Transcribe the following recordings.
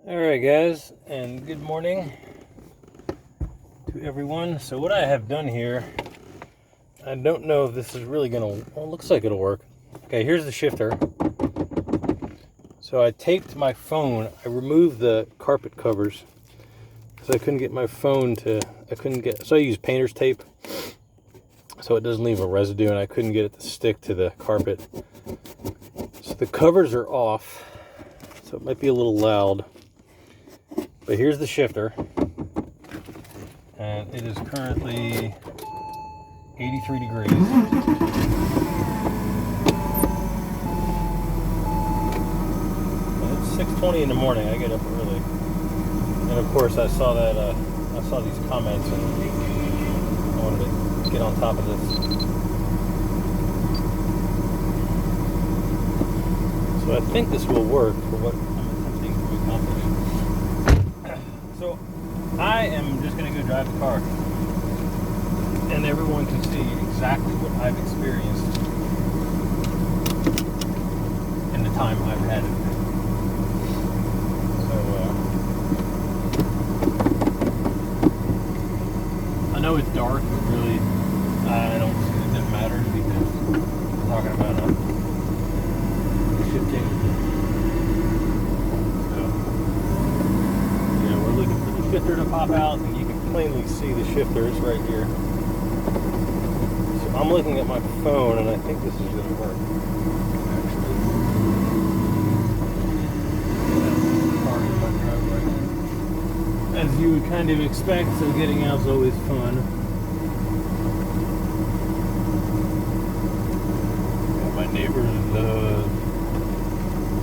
Alright guys, and good morning to everyone. So what I have done here, I don't know if this is really gonna, well, it looks like it'll work. Okay, here's the shifter. So I taped my phone, I removed the carpet covers because I couldn't get my phone to, so I used painter's tape so it doesn't leave a residue, and I couldn't get it to stick to the carpet. So the covers are off, so it might be a little loud. But here's the shifter, and it is currently 83 degrees. And it's 6:20 in the morning. I get up early, and of course I saw that I saw these comments, and I wanted to get on top of this. So I think this will work for what I'm attempting to accomplish. So I am just going to go drive the car, and everyone can see exactly what I've experienced in the time I've had it. So I know it's dark, but really I don't see that that matters because we're talking about shifting. Shifter to pop out, and you can plainly see the shifter. It's right here. So I'm looking at my phone, and I think this is going to work. Actually, as you would kind of expect, so getting out is always fun. Yeah, my neighbors,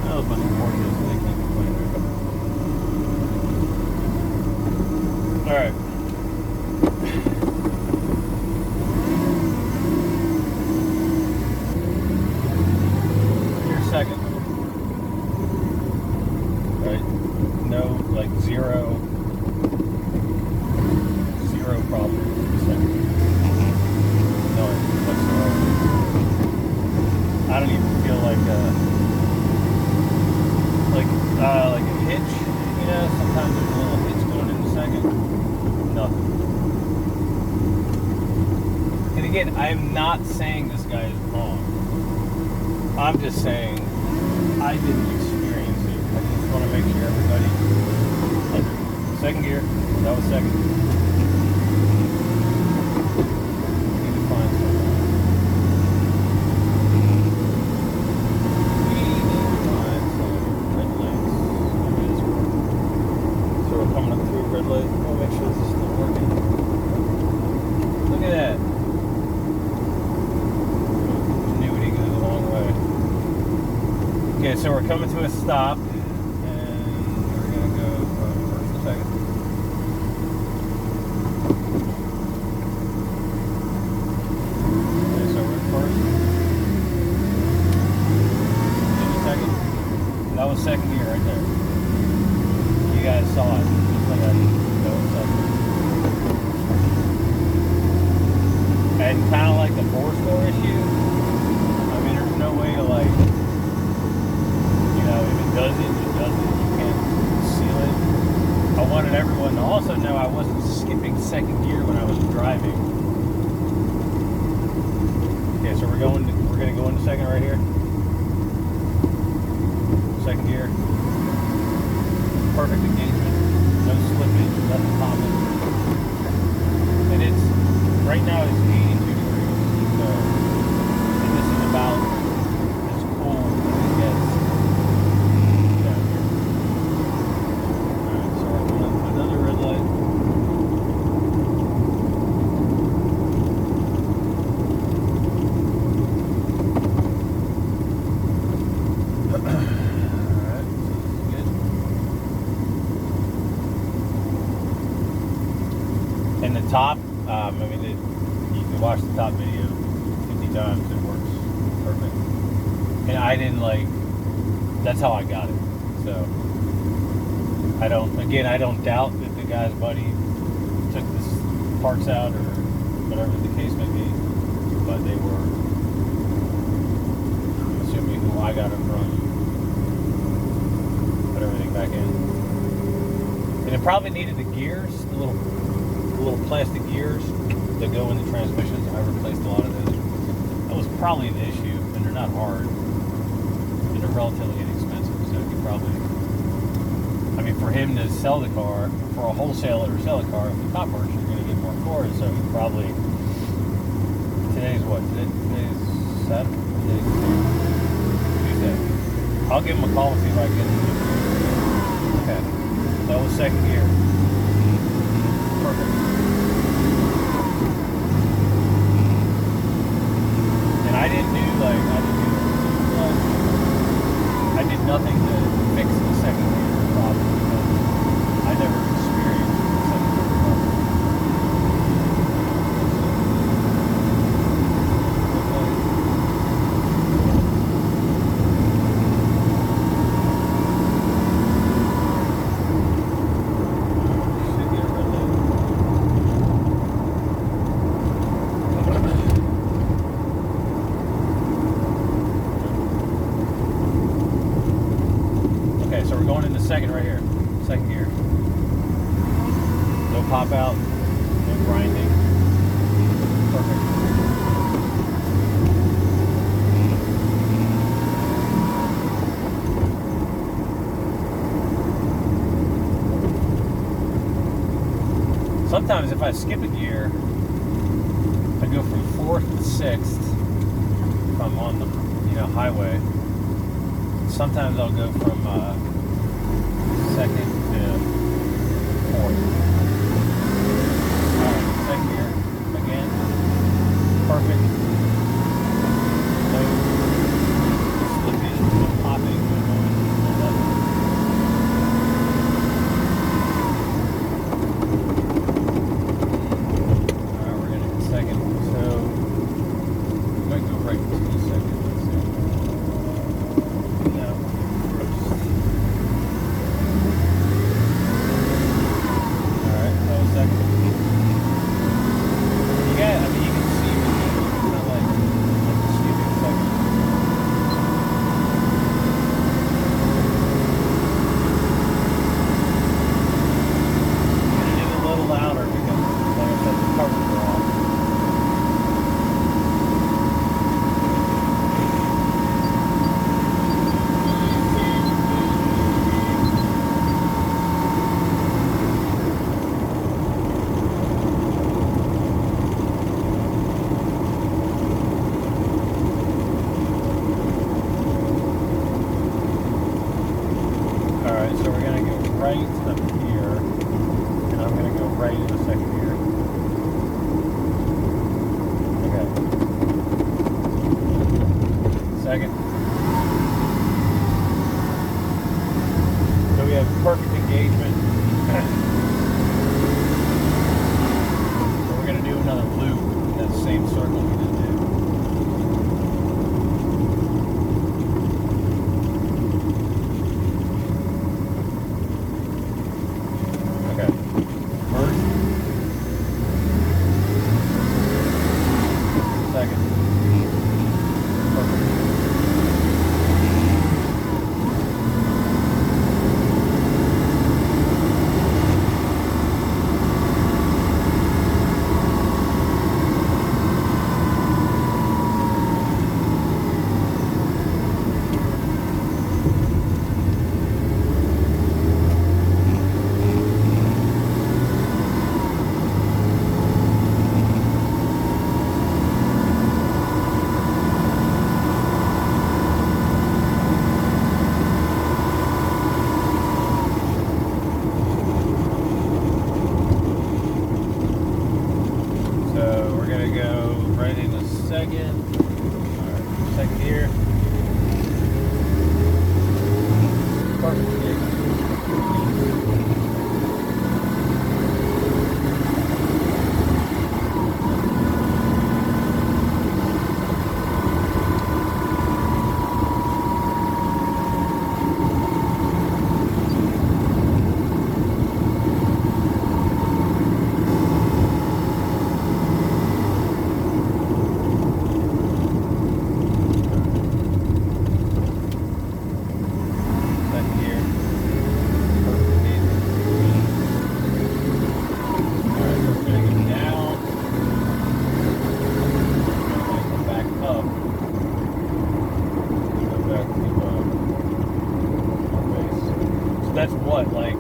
that was much more so they can't complain. All right. Your second. Right? No, like zero problem. Second. No, whatsoever. I don't even feel like a hitch. You know, sometimes there's a little hitch going in the second. Nothing. And again, I'm not saying this guy is wrong. I'm just saying I didn't experience it. I just want to make sure everybody under second gear. That was second. Need to find something. We need to find some red lights. Maybe this works. So we're coming up through a red light. We'll make sure this is still working. Look at that. Ingenuity goes a long way. Okay, so we're coming to a stop, and we're going to go first to second. Okay, so we're first. Into second. That was second gear right there. You guys saw it. Just like I go in second. And kind of like the four-score issue, I mean, there's no way to, like, you know, if it does it, it does it. You can't seal it. I wanted everyone to also know I wasn't skipping second gear when I was driving. Okay, so we're going to go into second right here. Second gear. Perfect engagement. No slippage, nothing popping. And it's, right now it's 82 degrees. So, and this is about as cold as it gets down here. Alright, so we're going to another red light. Alright, so this is good. And the top, I mean, you can watch the top video 50 times. It works perfect. And I didn't that's how I got it. So I don't doubt that the guy's buddy took the parts out or whatever the case may be. But they were, I'm assuming who I got it from, put everything back in. And it probably needed the gears, the little plastic gears that go in the transmissions. I replaced a lot of those. That was probably the issue, and they're not hard. And they're relatively inexpensive, so he probably... I mean, for him to sell the car, for a wholesaler to sell a car, if the top works, you're going to get more cores, so he probably... Today's what? Today's Saturday? Today's Tuesday. I'll give him a call and see if I can get him. Okay. That was second gear. Perfect. And I didn't do I did nothing to fix the second gear problem because I never experienced the second gear problem. So we're going into second right here. Second gear. No pop out. No grinding. Perfect. Sometimes if I skip a gear, I go from 4th to 6th if I'm on the highway. Sometimes I'll go from 2nd to 4th. Alright, second gear again. Perfect. No slippage, no popping, no noise, no nothing. Alright, we're gonna hit second. So we might go right to the second. Let's see. No. So we're going to go right up here, and I'm going to go right into second gear. Okay. Second. So we have perfect engagement. So we're going to do another loop in that same circle we just did. that's what, like,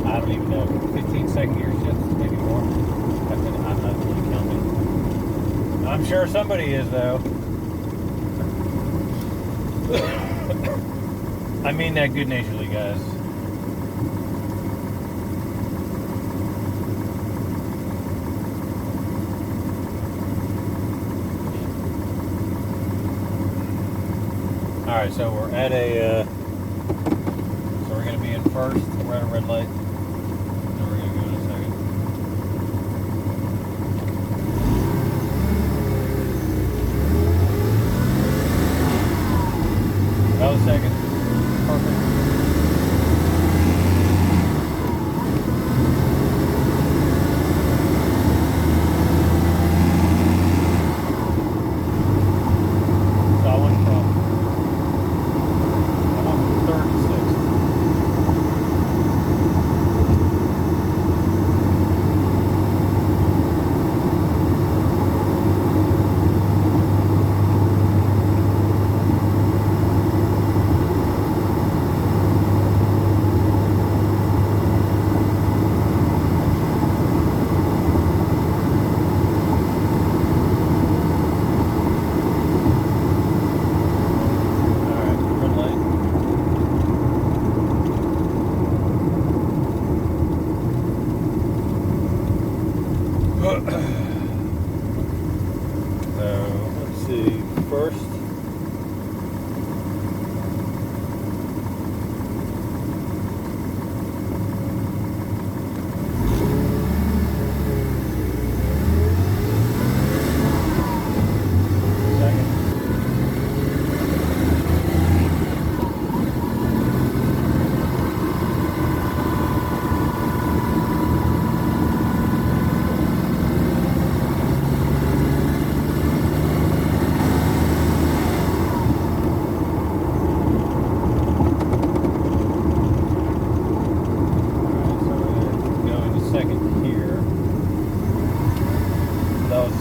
I don't even know, 15-second gear shifts, maybe more. I'm not really counting. I'm sure somebody is, though. I mean that good-naturedly, guys. Alright, so we're at a, so we're going to be in first. We're at a red light. And we're going to go in a second. About a second. Perfect. So let's see, first.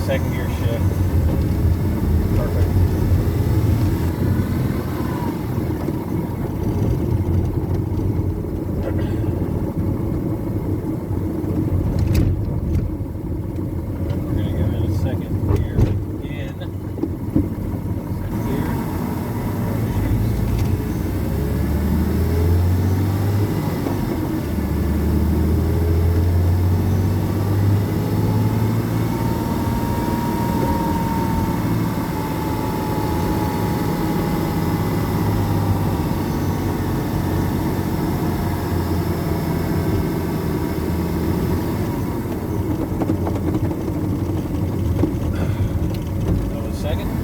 Second gear shift. Perfect. We're going to go in a second gear again. Second gear.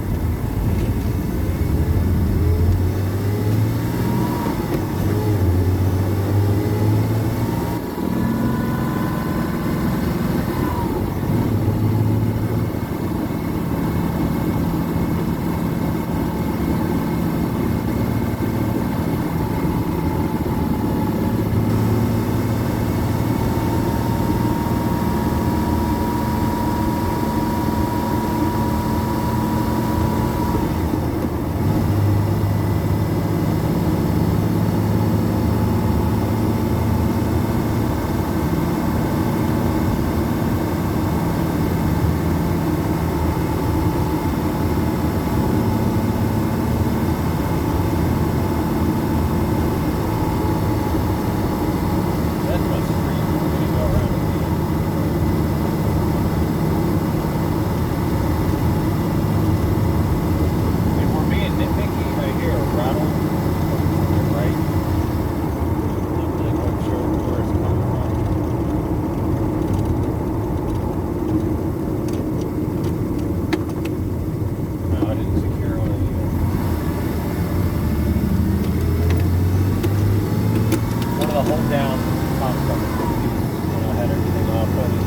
Hold down top when I had everything off ready.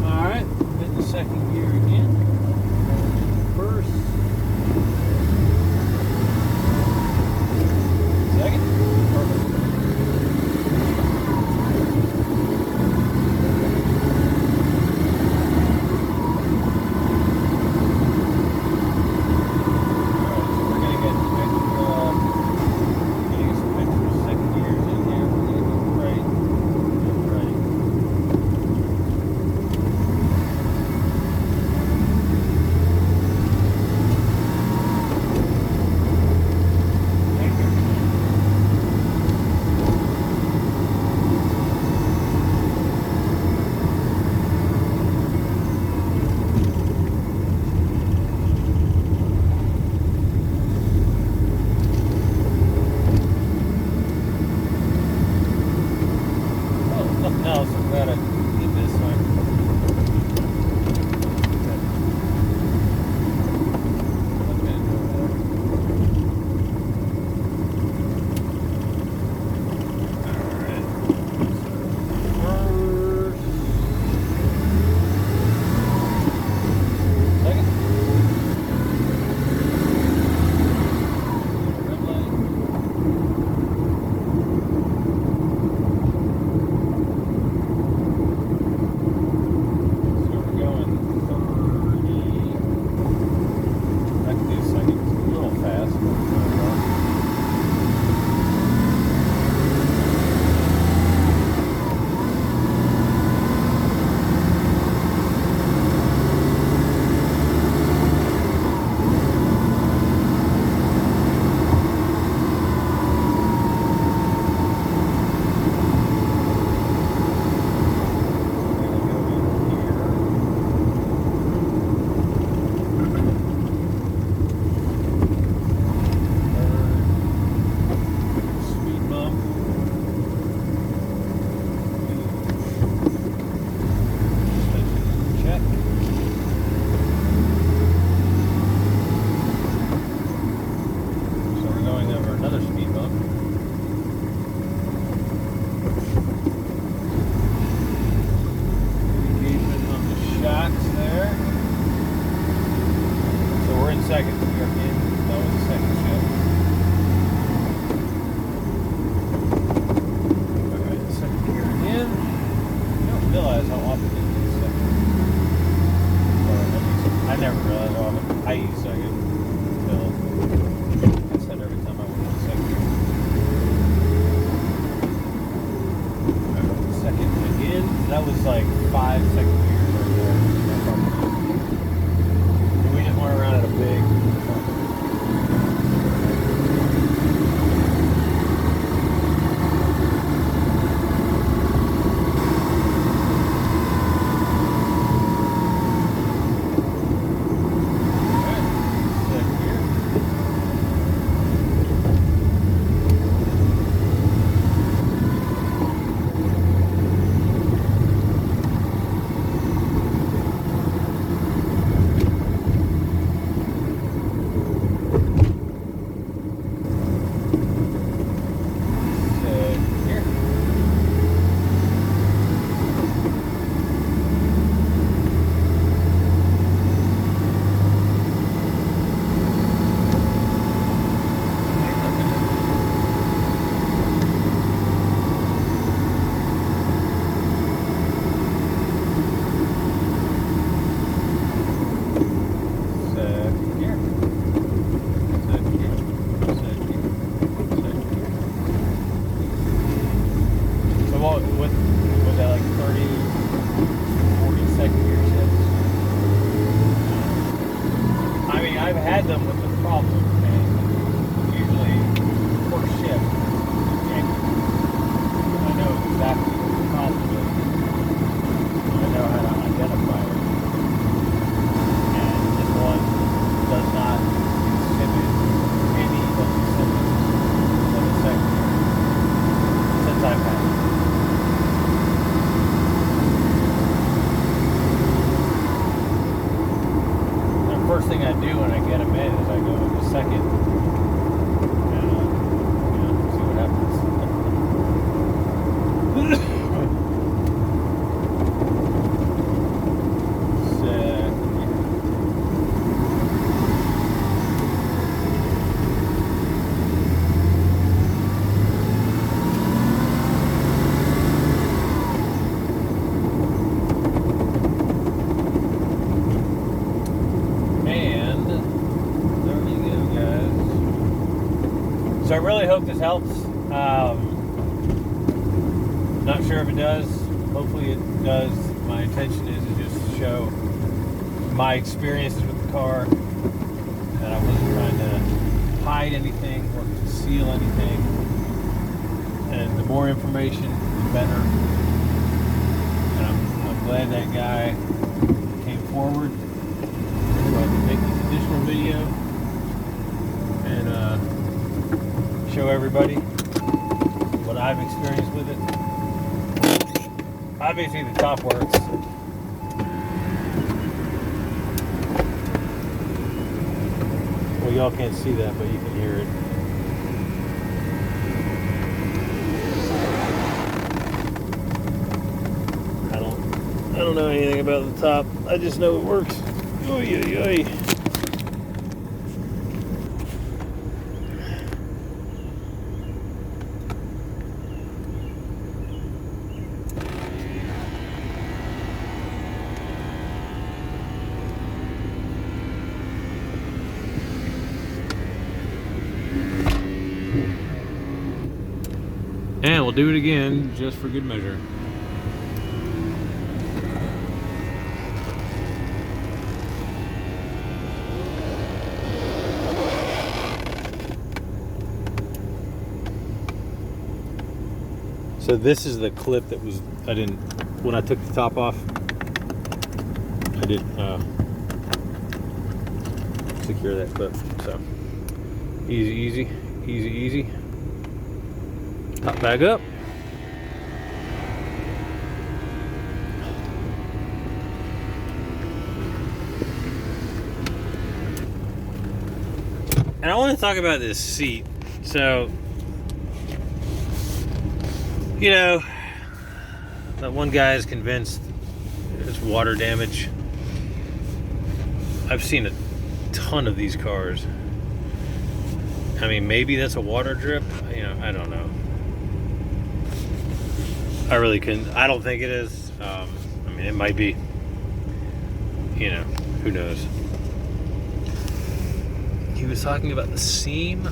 Alright, hit the second gear again. First. Second. Perfect. second gear in. That was the second shift. Alright, second gear in. You don't realize how often you use second. Or at least, I never realized how often I use second until I said every time I went to second gear. Alright, second again. That was like 5 second gears right there. And we just went around at a big. Was that like 30, 40 second gear shifts? I mean, I've had them with the problem, and usually first shift, I know exactly what the problem is. I know how to identify it. And this one does not exhibit any of the symptoms of the second gear since I've had it. First thing I do when I get them in is I go into second and see what happens. So I really hope this helps. Not sure if it does. Hopefully it does. My intention is to just show my experiences with the car. That I wasn't trying to hide anything or conceal anything. And the more information, the better. And I'm glad that guy came forward to make this additional video. And show everybody what I've experienced with it. Obviously the top works. Well, y'all can't see that, but you can hear it. I don't know anything about the top. I just know it works. Oy, oy, oy. And we'll do it again just for good measure. So this is the clip that was, when I took the top off, I didn't secure that clip. So easy. Pop back up. And I want to talk about this seat. So, you know, that one guy is convinced it's water damage. I've seen a ton of these cars. I mean, maybe that's a water drip. You know, I don't know. I really couldn't. I don't think it is. I mean, it might be. You know, who knows? He was talking about the seam.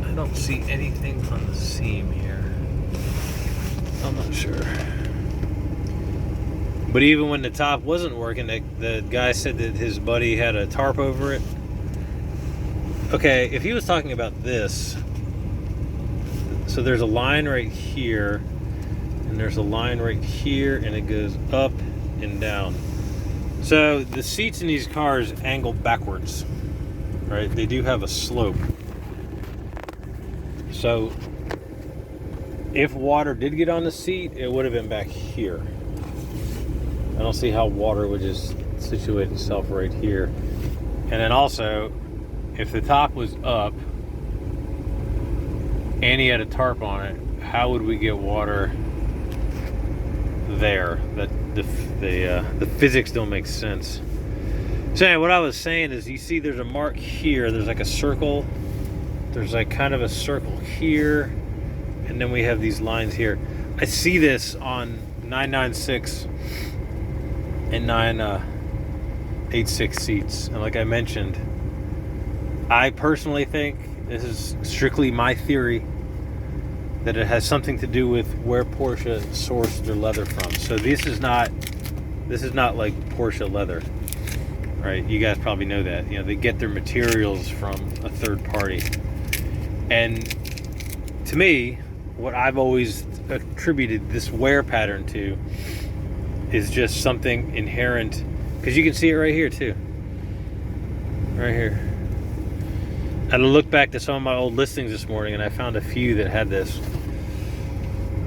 I don't see anything on the seam here. I'm not sure. But even when the top wasn't working, the guy said that his buddy had a tarp over it. Okay, if he was talking about this, so there's a line right here, and there's a line right here, and it goes up and down. So the seats in these cars angle backwards, right? They do have a slope. So if water did get on the seat, it would have been back here. I don't see how water would just situate itself right here. And then also, if the top was up and he had a tarp on it, how would we get water there? The physics don't make sense. So anyway, what I was saying is, you see there's a mark here, there's like a circle, there's like kind of a circle here, and then we have these lines here. I see this on 996 and 986 seats, and like I mentioned, I personally think, this is strictly my theory, that it has something to do with where Porsche sourced their leather from. So this is not like Porsche leather, right? You guys probably know that. You know, they get their materials from a third party. And to me, what I've always attributed this wear pattern to is just something inherent, because you can see it right here too. Right here. I looked back to some of my old listings this morning, and I found a few that had this.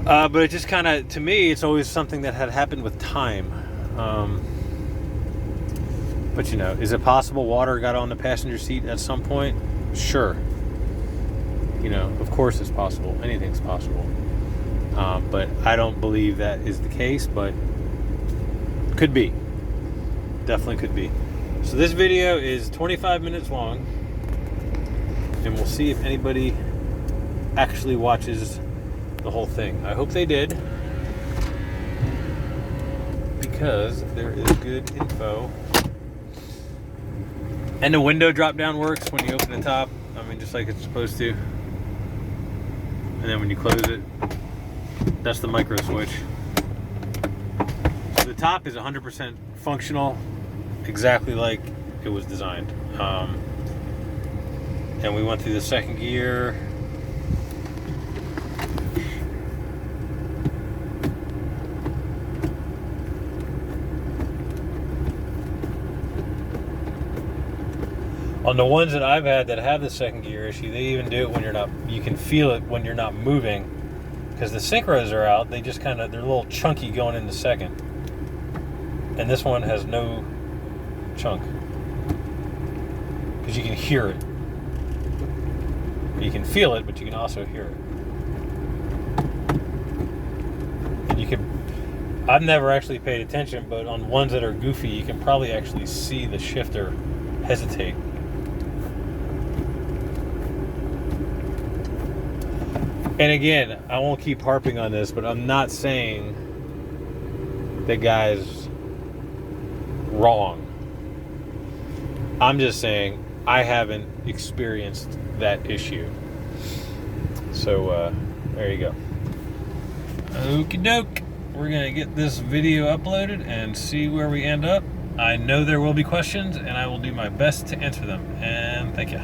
But it just kind of, to me, it's always something that had happened with time. But you know, is it possible water got on the passenger seat at some point? Sure. You know, of course it's possible. Anything's possible. But I don't believe that is the case, but could be. Definitely could be. So this video is 25 minutes long, and we'll see if anybody actually watches the whole thing. I hope they did, because there is good info. And the window drop down works when you open the top. I mean, just like it's supposed to. And then when you close it, that's the micro switch. So the top is 100% functional, exactly like it was designed. And we went through the second gear. On the ones that I've had that have the second gear issue, they even do it when you're not, you can feel it when you're not moving, because the synchros are out. They just kind of, they're a little chunky going into second. And this one has no chunk, because you can hear it. You can feel it, but you can also hear it. And you can, I've never actually paid attention, but on ones that are goofy, you can probably actually see the shifter hesitate. And again, I won't keep harping on this, but I'm not saying the guy's wrong. I'm just saying I haven't experienced that issue. So there you go. Okie doke. We're gonna get this video uploaded and see where we end up. I know there will be questions, and I will do my best to answer them. And thank you.